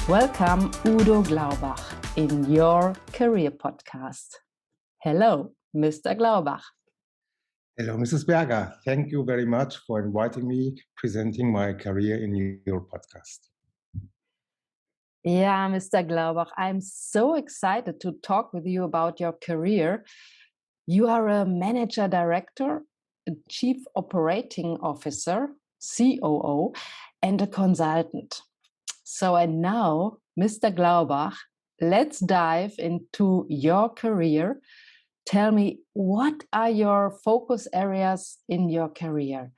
Welcome, Udo Glaubach, in your career podcast. Hello, Mr. Glaubach. Hello, Mrs. Berger. Thank you very much for inviting me, presenting my career in your podcast. Yeah, Mr. Glaubach, I'm so excited to talk with you about your career. You are a manager director, a chief operating officer, COO, and a consultant. So, and now, Mr. Glaubach, let's dive into your career. Tell me, what are your focus areas in your career?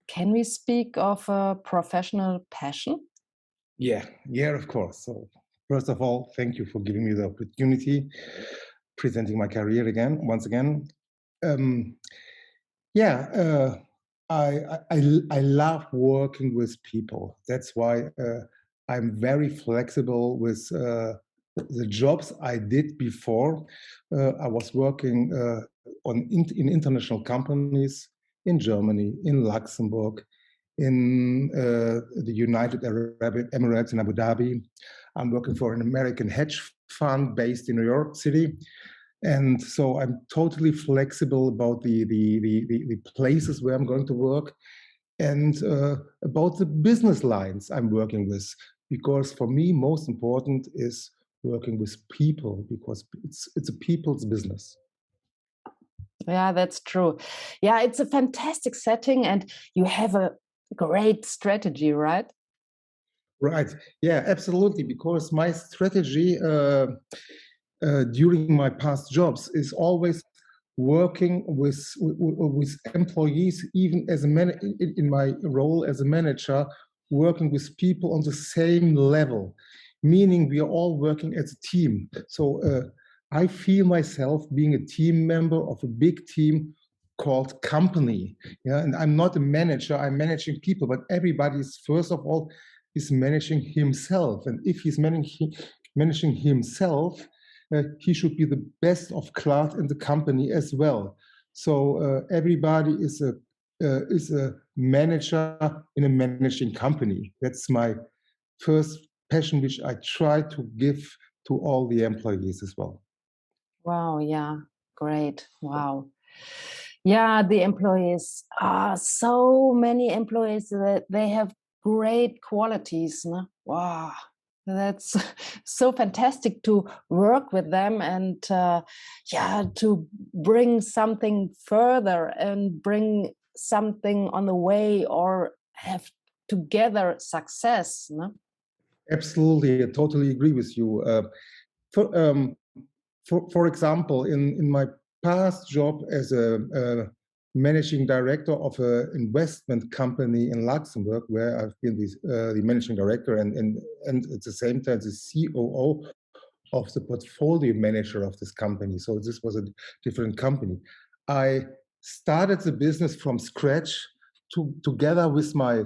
Can we speak of a professional passion? Yeah, of course. So first of all, thank you for giving me the opportunity, presenting my career once again. Yeah, I love working with people. That's why I'm very flexible with the jobs I did before. I was working in international companies in Germany, in Luxembourg, in the United Arab Emirates in Abu Dhabi. I'm working for an American hedge fund based in New York City. And so I'm totally flexible about the places where I'm going to work and about the business lines I'm working with. Because for me, most important is working with people, because it's a people's business. Yeah, that's true. Yeah, it's a fantastic setting and you have a great strategy, right? Right. Yeah, absolutely. Because my strategy during my past jobs is always working with employees, even as in my role as a manager, working with people on the same level, meaning we are all working as a team. So I feel myself being a team member of a big team called company. Yeah, and I'm not a manager, I'm managing people, but everybody is first of all is managing himself. And if he's managing himself, he should be the best of class in the company as well. So everybody is a manager in a managing company. That's my first passion, which I try to give to all the employees as well. Wow, yeah, great. Wow. Yeah, the employees are so many employees that they have great qualities. No? Wow, that's so fantastic to work with them and yeah, to bring something further and bring something on the way or have together success. No? Absolutely, I totally agree with you. For, um, for example, in my past job as a managing director of an investment company in Luxembourg, where I've been the managing director and at the same time the COO of the portfolio manager of this company. So this was a different company. I started the business from scratch together with my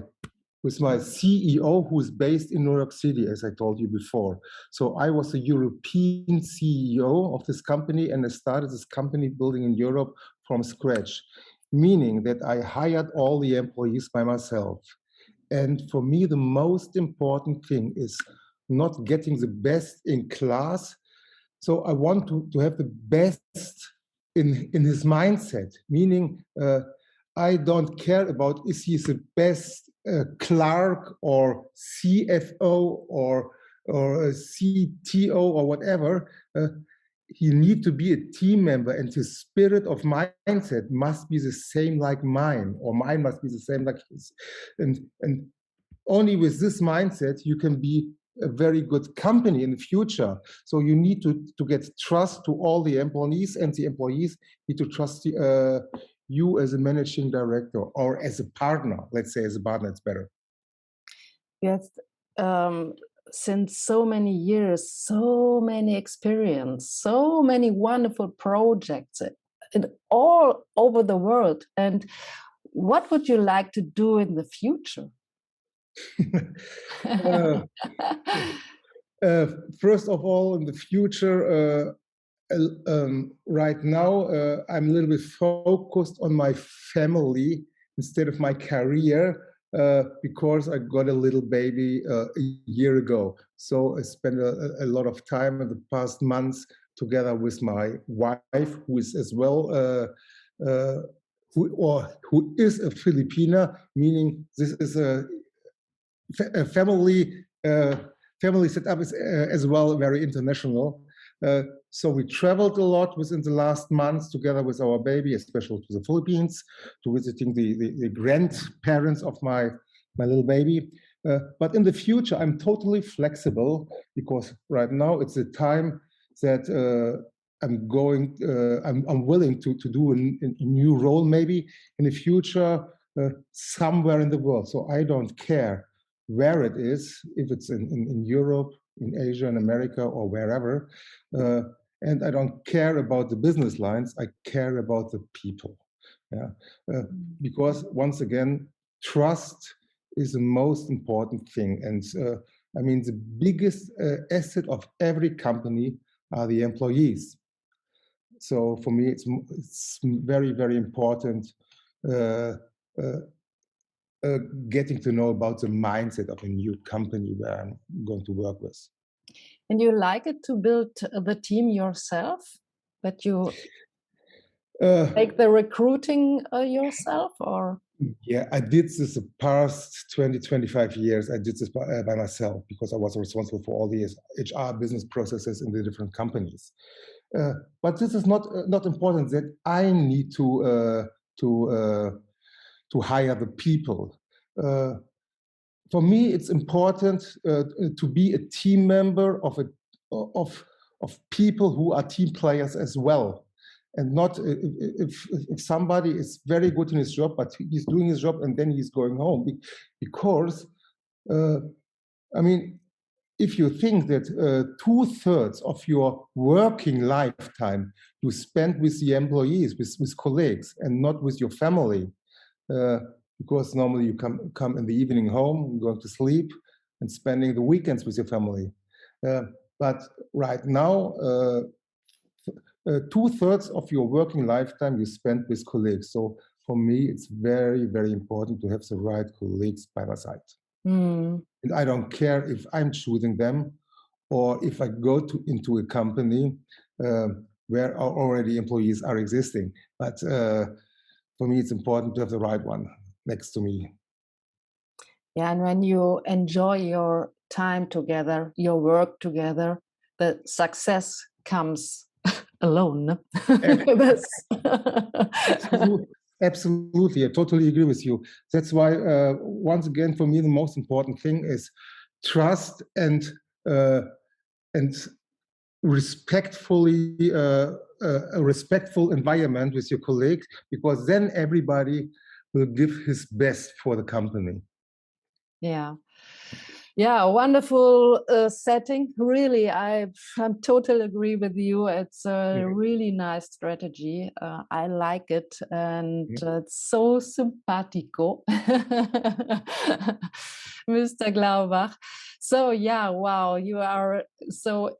CEO, who is based in New York City, as I told you before. So I was a European CEO of this company, and I started this company building in Europe from scratch, meaning that I hired all the employees by myself. And for me, the most important thing is not getting the best in class. So I want to have the best in his mindset, meaning I don't care about is he the best clerk or CFO or a CTO or whatever. He need to be a team member, and his spirit of mindset must be the same like mine, or mine must be the same like his. And only with this mindset you can be a very good company in the future. So you need to get trust to all the employees, and the employees need to trust you as a managing director or as a partner. Let's say as a partner, it's better. Yes, um, since so many years, so many experience, so many wonderful projects all over the world. And what would you like to do in the future? uh, First of all, in the future, right now, I'm a little bit focused on my family instead of my career. because I got a little baby a year ago. So I spent a lot of time in the past months together with my wife, who is as well who is a Filipina, meaning this is a family setup is as well very international. So we traveled a lot within the last months together with our baby, especially to the Philippines, to visiting the grandparents of my little baby. But in the future, I'm totally flexible because right now it's a time that I'm willing to do a new role maybe in the future somewhere in the world. So I don't care where it is, if it's in Europe, in Asia, in America, or wherever. And I don't care about the business lines, I care about the people. Yeah, because once again, trust is the most important thing. And I mean, the biggest asset of every company are the employees. So for me, it's very, very important getting to know about the mindset of a new company where I'm going to work with. And you like it to build the team yourself? That you make the recruiting yourself, or? Yeah, I did this the past 20, 25 years. I did this by myself because I was responsible for all the HR business processes in the different companies. But this is not important that I need to hire the people. For me, it's important to be a team member of people who are team players as well, and not if somebody is very good in his job, but he's doing his job and then he's going home, because I mean, if you think that 2/3 of your working lifetime you spend with the employees, with colleagues, and not with your family, because normally you come in the evening home, going to sleep, and spending the weekends with your family. But right now, 2/3 of your working lifetime you spend with colleagues. So for me, it's very, very important to have the right colleagues by my side. And I don't care if I'm choosing them or if I go into a company where already employees are existing. But for me, it's important to have the right one next to me. Yeah, and when you enjoy your time together, your work together, the success comes alone. Absolutely, I totally agree with you. That's why, once again, for me, the most important thing is trust and respectfully a respectful environment with your colleagues, because then everybody will give his best for the company. Yeah. Yeah, wonderful setting. Really, I'm totally agree with you. It's a really nice strategy. I like it, and it's so simpatico, Mr. Glaubach. So yeah, wow, you are so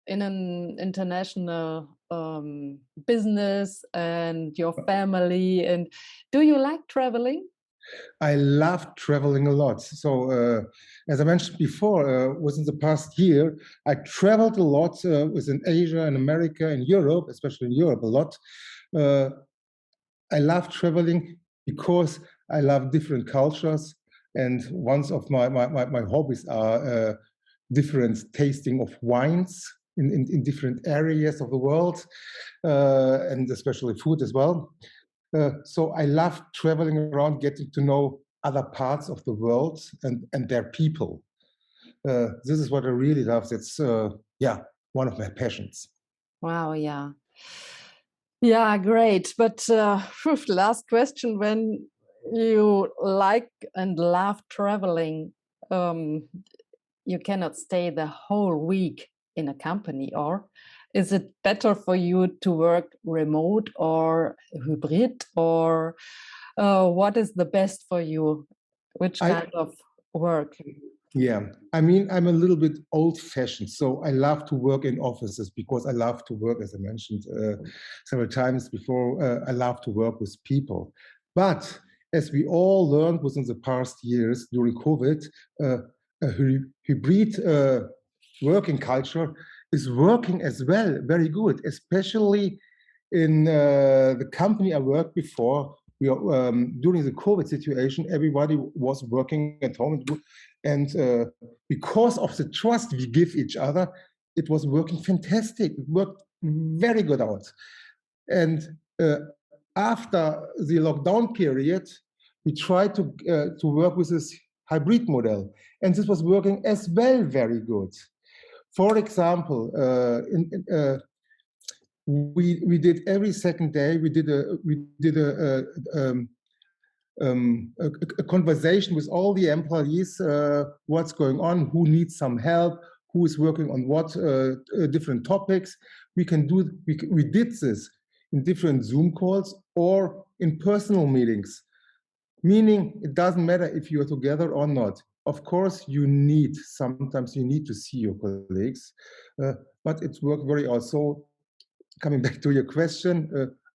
in an international business and your family. And do you like traveling? I love traveling a lot. So, as I mentioned before, within the past year, I traveled a lot within Asia and America and Europe, especially in Europe, a lot. I love traveling because I love different cultures. And one of my hobbies are different tasting of wines in different areas of the world, and especially food as well. So I love traveling around, getting to know other parts of the world and their people. This is what I really love. That's one of my passions. Wow, yeah. Yeah, great. But last question, when you like and love traveling, you cannot stay the whole week in a company, or is it better for you to work remote or hybrid, or what is the best for you? Which kind of work? Yeah, I mean, I'm a little bit old-fashioned, so I love to work in offices because I love to work, as I mentioned several times before, I love to work with people. But as we all learned within the past years during COVID, a hybrid working culture is working as well, very good, especially in the company I worked before. During the COVID situation, everybody was working at home, and because of the trust we give each other, it was working fantastic. It worked very good out. And after the lockdown period, we tried to work with this hybrid model, and this was working as well very good. For example, we did every second day we did a conversation with all the employees, what's going on, who needs some help, who is working on what different topics. We did this in different Zoom calls or in personal meetings, meaning it doesn't matter if you're together or not. Of course, sometimes you need to see your colleagues, but it's worked very well. So coming back to your question,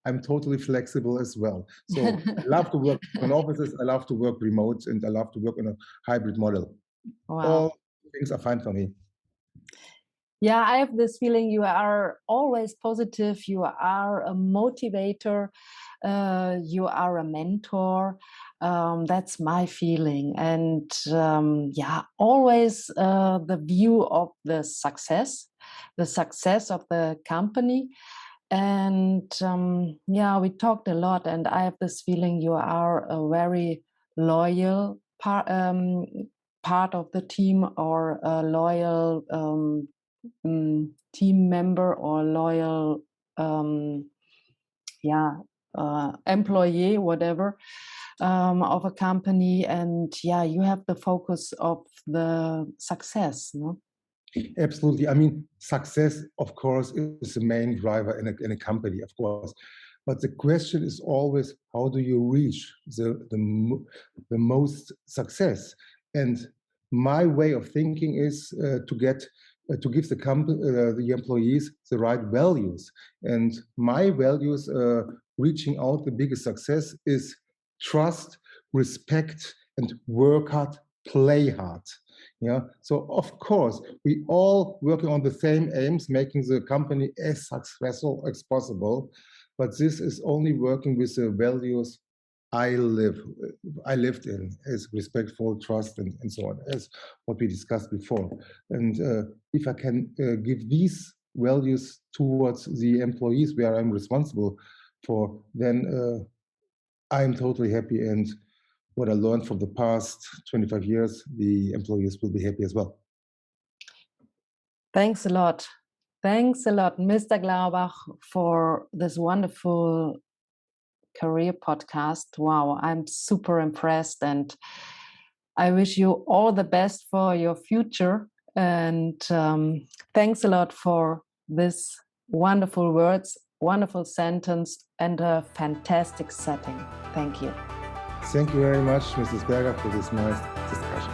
I'm totally flexible as well. So I love to work in offices, I love to work remote, and I love to work in a hybrid model. Wow. All things are fine for me. Yeah, I have this feeling you are always positive, you are a motivator, you are a mentor. That's my feeling. And yeah, always the view of the success of the company. And yeah, we talked a lot, and I have this feeling you are a very loyal part of the team, or a loyal team member, or loyal employee, whatever, of a company. And yeah, you have the focus of the success, no? Absolutely. I mean, success, of course, is the main driver in a company, of course. But the question is always, how do you reach the most success? And my way of thinking is to give the company, the employees, the right values. And my values, reaching out the biggest success, is trust, respect, and work hard, play hard. Yeah. So of course, we all working on the same aims, making the company as successful as possible. But this is only working with the values I lived in, as respectful, trust, and so on, as what we discussed before. And if I can give these values towards the employees where I'm responsible for, then I'm totally happy. And what I learned from the past 25 years, the employees will be happy as well. Thanks a lot. Thanks a lot, Mr. Glaubach, for this wonderful career podcast. Wow, I'm super impressed, and I wish you all the best for your future. And thanks a lot for this wonderful words, wonderful sentence, and a fantastic setting. Thank you. Thank you very much, Mrs. Berger, for this nice discussion.